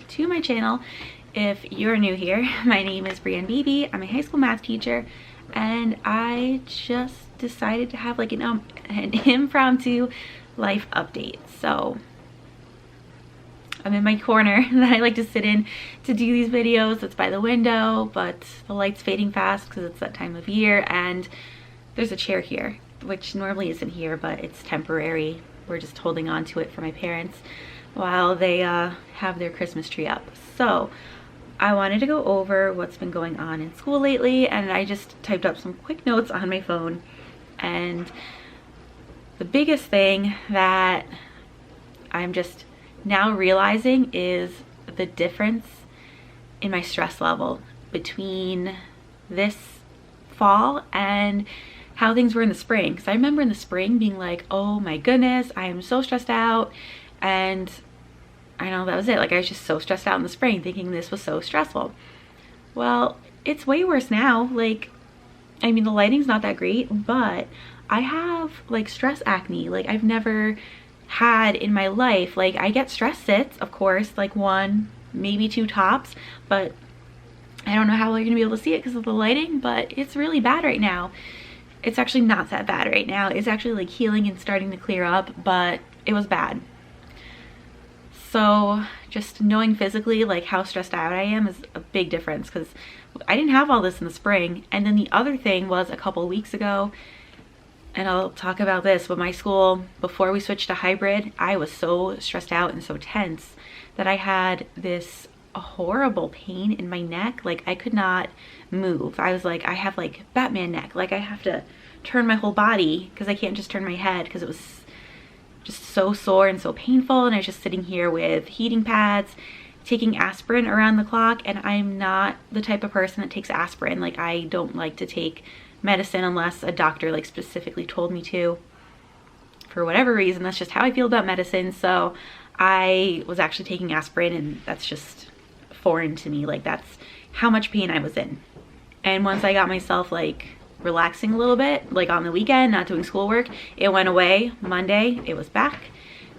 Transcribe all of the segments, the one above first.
to my channel. If you're new here, my name is Brianne Beebe. I'm a high school math teacher, and I just decided to have like an impromptu life update. So I'm in my corner that I like to sit in to do these videos. It's by the window, but the light's fading fast because it's that time of year, and there's a chair here, which normally isn't here, but it's temporary. We're just holding on to it for my parents while they have their Christmas tree up. So I wanted to go over what's been going on in school lately, and I just typed up some quick notes on my phone. And the biggest thing that I'm just now realizing is the difference in my stress level between this fall and how things were in the spring. Because I remember in the spring being like, oh my goodness, I am so stressed out. And I know that was it. Like, I was just so stressed out in the spring thinking this was so stressful. Well, it's way worse now. Like, I mean, the lighting's not that great, but I have like stress acne like I've never had in my life. Like, I get stress sits, of course, like one, maybe two tops, but I don't know how you're gonna be able to see it because of the lighting, but it's really bad right now. It's actually not that bad right now. It's actually like healing and starting to clear up, but it was bad. So just knowing physically like how stressed out I am is a big difference, because I didn't have all this in the spring. And then the other thing was a couple weeks ago, and I'll talk about this, but my school, before we switched to hybrid, I was so stressed out and so tense that I had this horrible pain in my neck. Like, I could not move. I was like, I have like Batman neck. Like, I have to turn my whole body because I can't just turn my head, because it was just so sore and so painful. And I was just sitting here with heating pads, taking aspirin around the clock, and I'm not the type of person that takes aspirin. Like, I don't like to take medicine unless a doctor like specifically told me to. For whatever reason, that's just how I feel about medicine. So I was actually taking aspirin, and that's just foreign to me. Like, that's how much pain I was in. And once I got myself like relaxing a little bit, like on the weekend, not doing schoolwork, it went away. Monday it was back.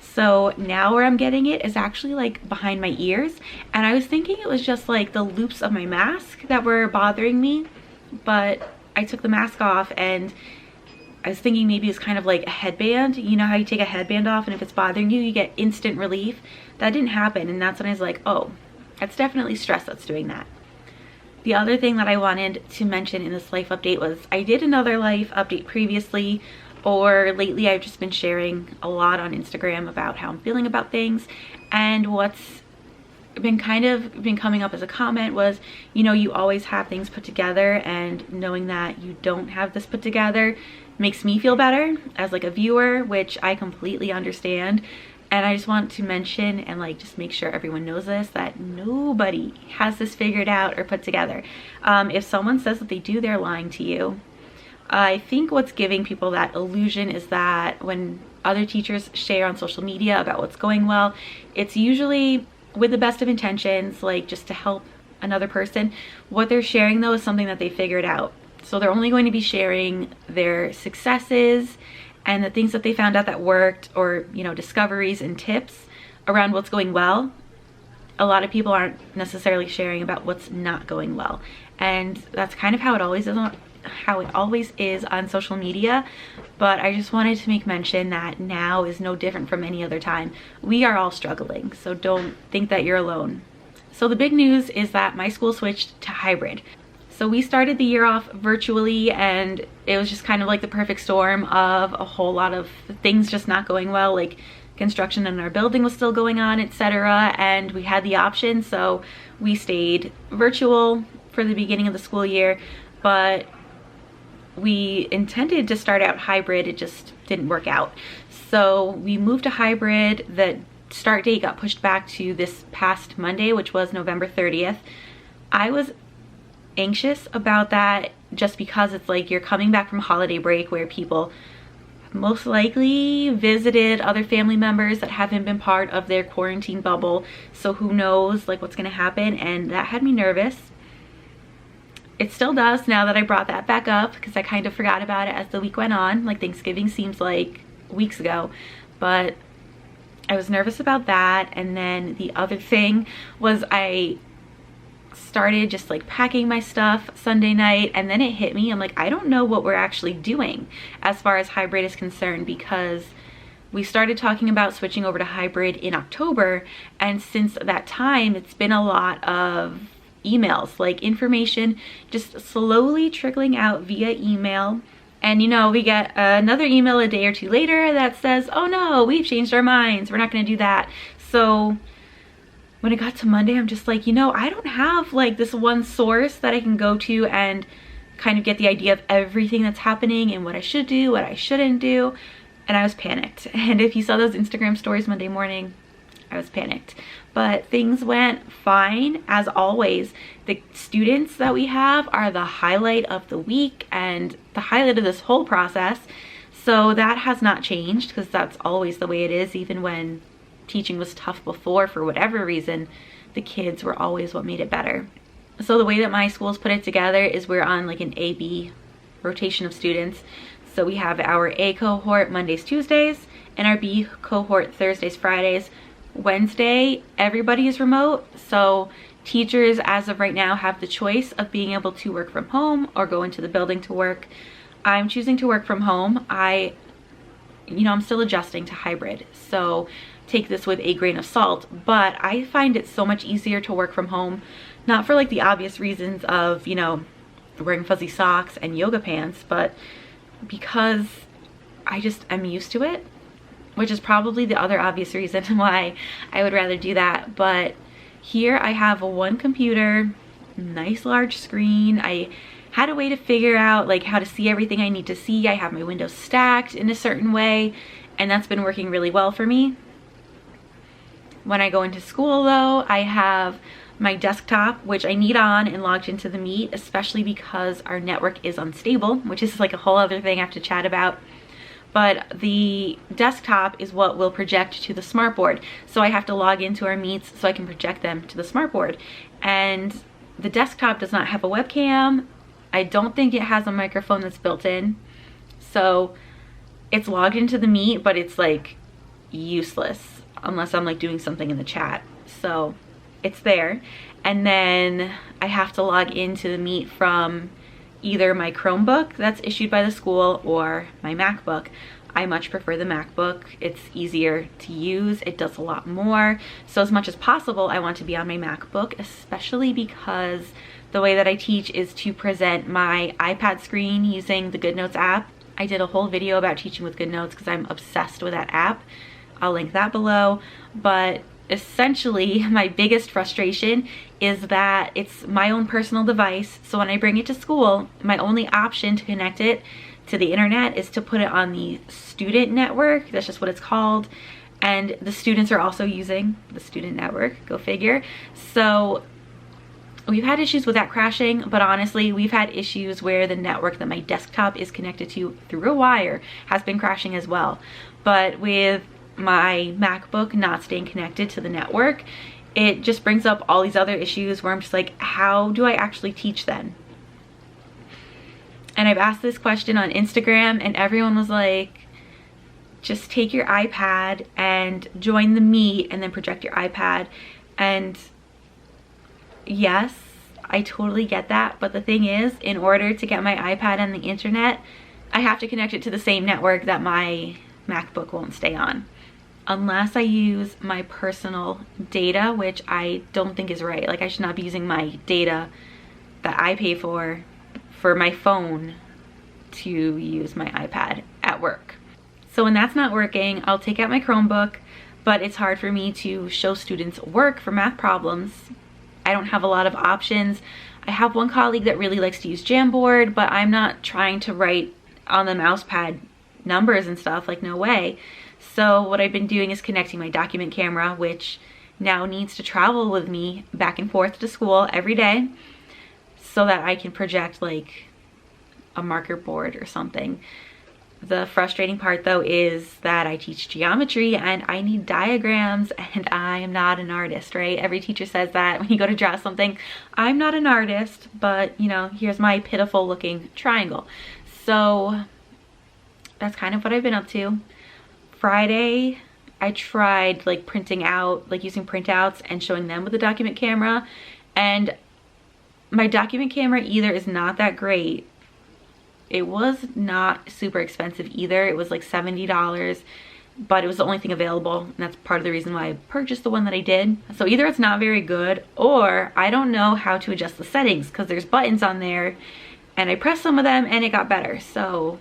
So now where I'm getting it is actually like behind my ears, and I was thinking it was just like the loops of my mask that were bothering me, but I took the mask off, and I was thinking maybe it's kind of like a headband. You know how you take a headband off and if it's bothering you, you get instant relief? That didn't happen, and that's when I was like, oh, that's definitely stress that's doing that. The other thing that I wanted to mention in this life update was I did another life update previously, or lately I've just been sharing a lot on Instagram about how I'm feeling about things. And what's been coming up as a comment was, you know, you always have things put together, and knowing that you don't have this put together makes me feel better as like a viewer, which I completely understand. And I just want to mention and like just make sure everyone knows this, that nobody has this figured out or put together. If someone says that they do, they're lying to you. I think what's giving people that illusion is that when other teachers share on social media about what's going well, it's usually with the best of intentions, like just to help another person. What they're sharing though is something that they figured out. So they're only going to be sharing their successes and the things that they found out that worked, or, you know, discoveries and tips around what's going well. A lot of people aren't necessarily sharing about what's not going well. And that's kind of how it always is on social media. But I just wanted to make mention that now is no different from any other time. We are all struggling, so don't think that you're alone. So the big news is that my school switched to hybrid. So we started the year off virtually, and it was just kind of like the perfect storm of a whole lot of things just not going well. Like, construction in our building was still going on, etc. And we had the option, so we stayed virtual for the beginning of the school year. But we intended to start out hybrid, it just didn't work out. So we moved to hybrid. The start date got pushed back to this past Monday, which was November 30th. I was anxious about that just because it's like you're coming back from holiday break where people most likely visited other family members that haven't been part of their quarantine bubble. So who knows like what's gonna happen, and that had me nervous. It still does now that I brought that back up, because I kind of forgot about it as the week went on. Like, Thanksgiving seems like weeks ago, but I was nervous about that. And then the other thing was I started just like packing my stuff Sunday night, and then it hit me. I'm like, I don't know what we're actually doing as far as hybrid is concerned, because we started talking about switching over to hybrid in October, and since that time it's been a lot of emails, like information just slowly trickling out via email. And you know, we get another email a day or two later that says, oh no, we've changed our minds, we're not going to do that. So when it got to Monday, I'm just like, you know, I don't have like this one source that I can go to and kind of get the idea of everything that's happening and what I should do, what I shouldn't do. And I was panicked. And if you saw those Instagram stories Monday morning, I was panicked. But things went fine as always. The students that we have are the highlight of the week and the highlight of this whole process. So that has not changed, because that's always the way it is. Even when teaching was tough before, for whatever reason, the kids were always what made it better. So the way that my school's put it together is we're on like an A-B rotation of students. So we have our A cohort Mondays, Tuesdays, and our B cohort Thursdays, Fridays. Wednesday, everybody is remote. So teachers, as of right now, have the choice of being able to work from home or go into the building to work. I'm choosing to work from home. I'm still adjusting to hybrid. So take this with a grain of salt, but I find it so much easier to work from home, not for like the obvious reasons of, you know, wearing fuzzy socks and yoga pants, but because I'm used to it, which is probably the other obvious reason why I would rather do that. But here I have one computer, nice large screen. I had a way to figure out like how to see everything I need to see. I have my windows stacked in a certain way, and that's been working really well for me. When I go into school though, I have my desktop, which I need on and logged into the Meet, especially because our network is unstable, which is like a whole other thing I have to chat about. But the desktop is what will project to the smartboard. So I have to log into our Meets so I can project them to the smartboard. And the desktop does not have a webcam. I don't think it has a microphone that's built in. So it's logged into the Meet, but it's like useless unless I'm like doing something in the chat. So it's there. And then I have to log into the Meet from either my Chromebook that's issued by the school or my MacBook. I much prefer the MacBook. It's easier to use. It does a lot more. So as much as possible, I want to be on my MacBook, especially because the way that I teach is to present my iPad screen using the GoodNotes app. I did a whole video about teaching with GoodNotes because I'm obsessed with that app. I'll link that below. But essentially, my biggest frustration is that it's my own personal device. So when I bring it to school, my only option to connect it to the internet is to put it on the student network. That's just what it's called. And the students are also using the student network, go figure. So we've had issues with that crashing, but honestly, we've had issues where the network that my desktop is connected to through a wire has been crashing as well. But with my MacBook not staying connected to the network, it just brings up all these other issues where I'm just like, how do I actually teach then? And I've asked this question on Instagram and everyone was like, just take your iPad and join the Meet and then project your iPad. And yes, I totally get that. But the thing is, in order to get my iPad on the internet, I have to connect it to the same network that my MacBook won't stay on. Unless I use my personal data, which I don't think is right. Like, I should not be using my data that I pay for my phone to use my iPad at work. So when that's not working, I'll take out my Chromebook, but it's hard for me to show students work for math problems. I don't have a lot of options. I have one colleague that really likes to use Jamboard, but I'm not trying to write on the mouse pad numbers and stuff, like no way. So what I've been doing is connecting my document camera, which now needs to travel with me back and forth to school every day so that I can project like a marker board or something. The frustrating part though is that I teach geometry and I need diagrams and I am not an artist, right? Every teacher says that when you go to draw something. I'm not an artist, but you know, here's my pitiful looking triangle. So that's kind of what I've been up to. Friday, I tried like printing out, like using printouts and showing them with the document camera, and my document camera either is not that great. It was not super expensive either. It was like $70, but it was the only thing available, and that's part of the reason why I purchased the one that I did. So either it's not very good, or I don't know how to adjust the settings, because there's buttons on there and I pressed some of them and it got better. So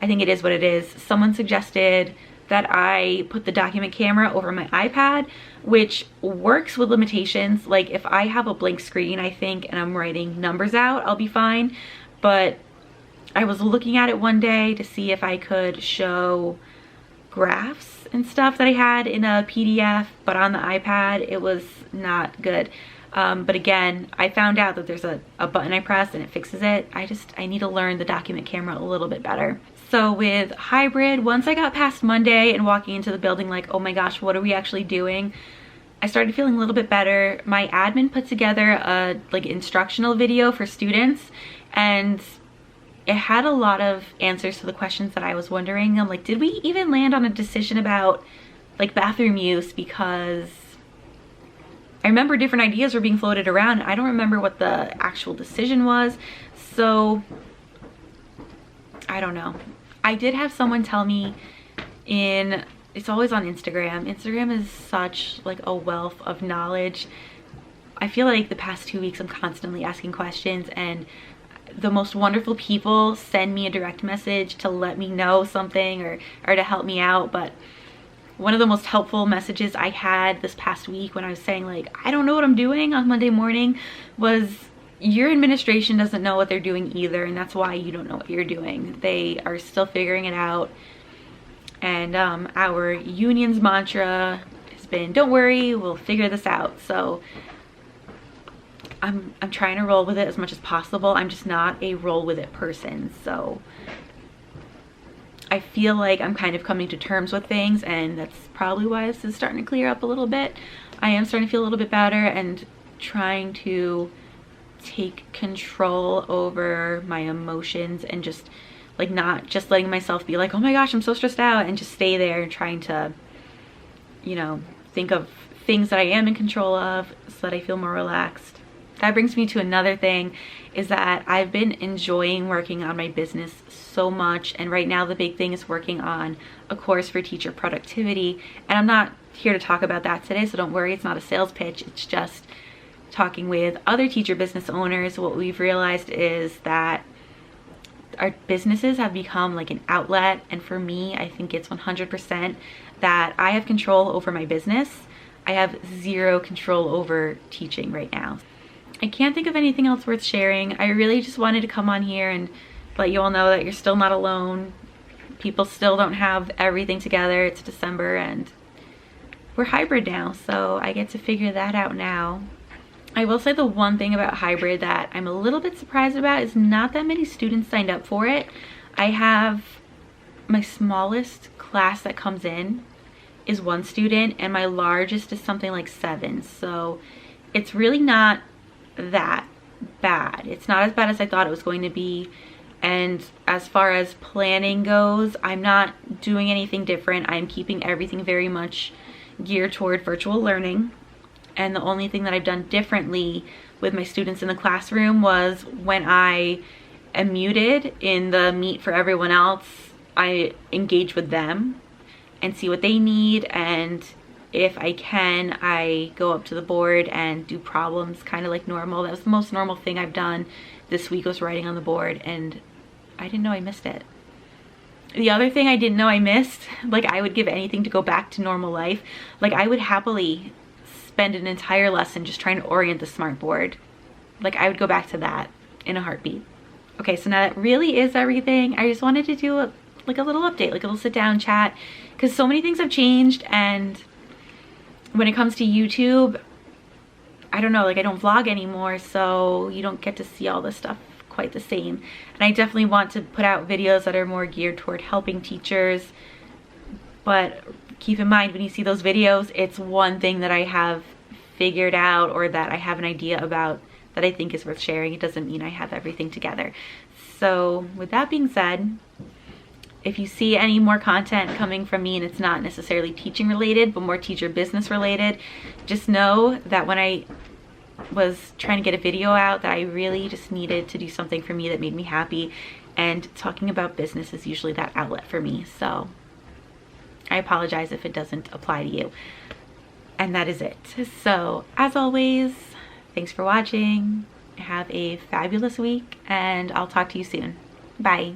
I think it is what it is. Someone suggested that I put the document camera over my iPad, which works with limitations. Like if I have a blank screen, I think, and I'm writing numbers out, I'll be fine. But I was looking at it one day to see if I could show graphs and stuff that I had in a PDF, but on the iPad it was not good. But again, I found out that there's a button I press and it fixes it. I need to learn the document camera a little bit better. So with hybrid, once I got past Monday and walking into the building like, oh my gosh, what are we actually doing? I started feeling a little bit better. My admin put together a like instructional video for students, and it had a lot of answers to the questions that I was wondering. I'm like, did we even land on a decision about like bathroom use? Because I remember different ideas were being floated around. I don't remember what the actual decision was. So I don't know. I did have someone tell me it's always on Instagram. Instagram is such like a wealth of knowledge. I feel like the past 2 weeks I'm constantly asking questions, and the most wonderful people send me a direct message to let me know something or to help me out. But one of the most helpful messages I had this past week when I was saying like, I don't know what I'm doing on Monday morning, was your administration doesn't know what they're doing either, and that's why you don't know what you're doing. They are still figuring it out. And our union's mantra has been, don't worry, we'll figure this out. So I'm trying to roll with it as much as possible. I'm just not a roll with it person. So I feel like I'm kind of coming to terms with things, and that's probably why this is starting to clear up a little bit. I am starting to feel a little bit better and trying to take control over my emotions, and just like not just letting myself be like, oh my gosh, I'm so stressed out, and just stay there and trying to, you know, think of things that I am in control of so that I feel more relaxed. That brings me to another thing, is that I've been enjoying working on my business so much, and right now the big thing is working on a course for teacher productivity. And I'm not here to talk about that today, so don't worry, it's not a sales pitch. It's just talking with other teacher business owners. What we've realized is that our businesses have become like an outlet, and for me, I think it's 100% that I have control over my business. I have zero control over teaching right now. I can't think of anything else worth sharing. I really just wanted to come on here and let you all know that you're still not alone. People still don't have everything together. It's December and we're hybrid now, so I get to figure that out now. I will say the one thing about hybrid that I'm a little bit surprised about is not that many students signed up for it. I have my smallest class that comes in is 1 student, and my largest is something like 7. So it's really not that bad. It's not as bad as I thought it was going to be. And as far as planning goes, I'm not doing anything different. I'm keeping everything very much geared toward virtual learning. And the only thing that I've done differently with my students in the classroom was when I am muted in the Meet for everyone else, I engage with them and see what they need. And if I can, I go up to the board and do problems kind of like normal. That was the most normal thing I've done this week, was writing on the board, and I didn't know I missed it. The other thing I didn't know I missed, like I would give anything to go back to normal life. Like I would happily spend an entire lesson just trying to orient the smartboard. Like I would go back to that in a heartbeat. Okay, so now that really is everything. I just wanted to do a little update, like a little sit down chat, because so many things have changed. And when it comes to YouTube, I don't know, like I don't vlog anymore, so you don't get to see all this stuff quite the same. And I definitely want to put out videos that are more geared toward helping teachers. But keep in mind, when you see those videos, it's one thing that I have figured out or that I have an idea about that I think is worth sharing. It doesn't mean I have everything together. So with that being said, if you see any more content coming from me and it's not necessarily teaching related, but more teacher business related, just know that when I was trying to get a video out, that I really just needed to do something for me that made me happy, and talking about business is usually that outlet for me. So I apologize if it doesn't apply to you. And that is it. So as always, thanks for watching. Have a fabulous week, and I'll talk to you soon. Bye.